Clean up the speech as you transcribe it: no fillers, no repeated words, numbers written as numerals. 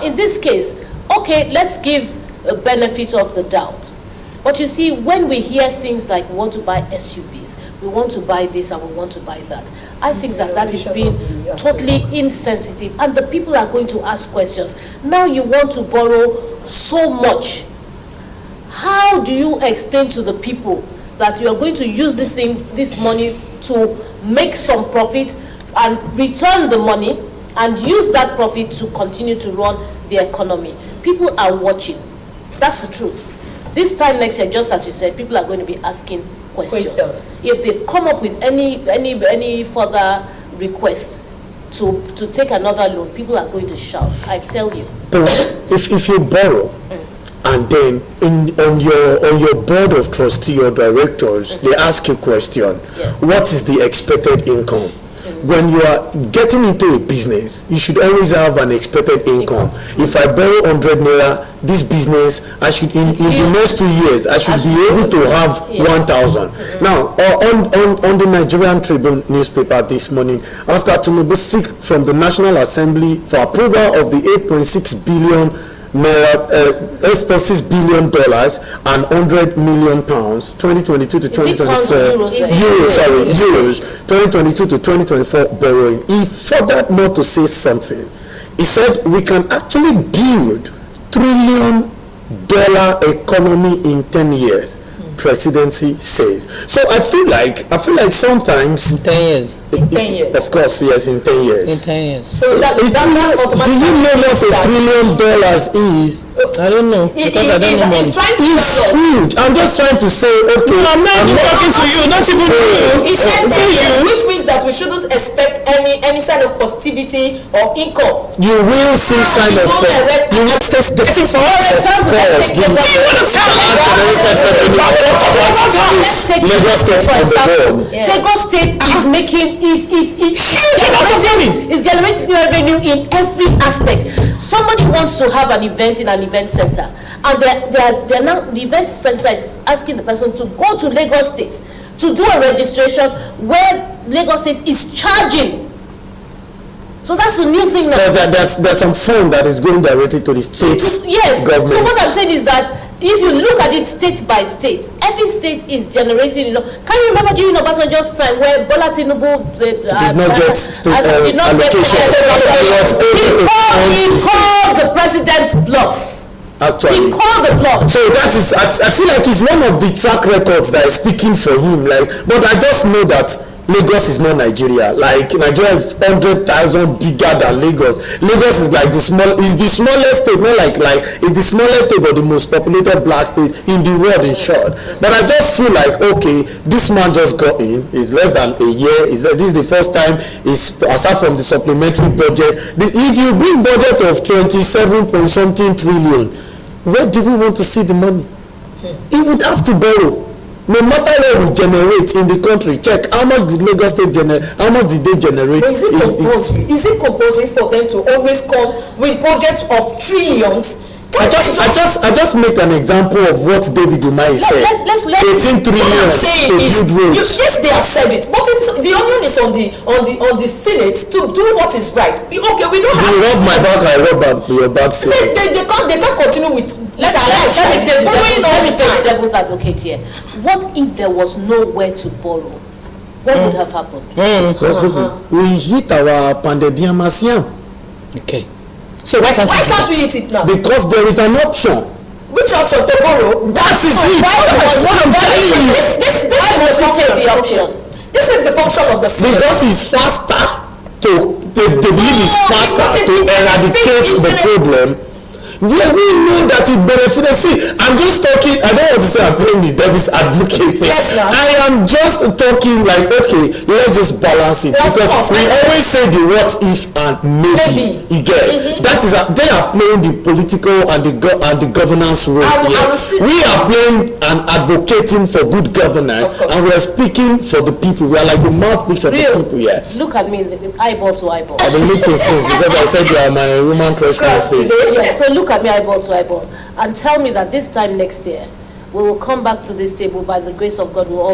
Now, in this case, okay, let's give a benefit of the doubt. But you see, when we hear things like we want to buy SUVs, we want to buy this and we want to buy that, I think that is being totally insensitive, and the people are going to ask questions. Now you want to borrow so much. How do you explain to the people that you are going to use this money to make some profit and return the money and use that profit to continue to run the economy? People are watching. That's the truth. This time next year, just as you said, people are going to be asking questions. If they've come up with any further request to take another loan, people are going to shout. I tell you. If you borrow, and then on your board of trustee or directors, they ask you a question. Yes. What is the expected income? When you are getting into a business, you should always have an expected income. If I borrow 100 naira, this business, I should in the next 2 years, I should be able to have 1,000. Now, on the Nigerian Tribune newspaper this morning, after Tinubu seek from the National Assembly for approval of the 8.6 billion naira, $8.6 billion and 100 million pounds, 2022 to 2024 euros, 2022 to 2024 borrowing. He furthered more to say something. He said we can actually build $1 trillion economy in 10 years. Presidency says. So I feel like sometimes in 10 years. In 10 years. Of course, yes, in 10 years. In 10 years. So that do you know what $1 trillion is? I don't know, because I don't know money. It's huge. I'm just trying to say, okay. No, I'm not even talking to you, not even you. He said 10 years, which means that we shouldn't expect any sign of positivity or income. You will see sign of positivity. You will test the Lagos State, for example. Lagos State is making it's generating revenue in every aspect. Somebody wants to have an event in an event center, and they're now, the event center is asking the person to go to Lagos State to do a registration where Lagos State is charging. So that's the new thing now. There's some fund that is going directly to the state government. So what I'm saying is that if you look at it state by state, every state is generating, can you remember during Obasanjo's time where Bola Tinubu did not get state allocation? He called the president's bluff. Actually, he called the bluff. So that is, I feel like it's one of the track records that is speaking for him. But I just know that Lagos is not Nigeria. Like, Nigeria is 100,000 bigger than Lagos. Lagos is like the smallest state, not like it's the smallest state but the most populated black state in the world, in short. But I just feel like, okay, this man just got in. It's less than a year. This is the first time, aside from the supplementary budget. If you bring budget of 27 point something trillion, where do we want to see the money? He would have to borrow. No matter what we generate in the country, check how much did Lagos State generate, how much did they generate? Is it compulsory? Is it compulsory for them to always come with budgets of trillions? I just make an example of what David Umahi said. 18 trillion to build roads. Yes, they have said it, but the onion is on the Senate to do what is right. Okay, we don't have. You rub my back, I rub your back. They can't continue with. Let me take devil's advocate here. What if there was nowhere to borrow? What would have happened? We hit our pandediamasiam. Okay. So why can't we eat it now? Because there is an option. Which option to borrow? That is it. That's what I'm telling you. This is the option. This is the function of the Senate. Because it's faster to they believe it's faster to eradicate the problem. Yeah, we know that it benefits. See, I'm just talking. I don't want to say I'm playing the devil's advocate. Yes, no. I am just talking like, okay, let's just balance it, because we always say the what if and maybe. Again, that is they are playing the political and the governance role. We are playing and advocating for good governance, and we are speaking for the people. We are like the mouthpiece of the people. Yes. Look at me, eyeball to eyeball. I've been looking since, because I said you are my woman crush. Yes. So look at me eyeball to eyeball and tell me that this time next year we will come back to this table. By the grace of God, we'll all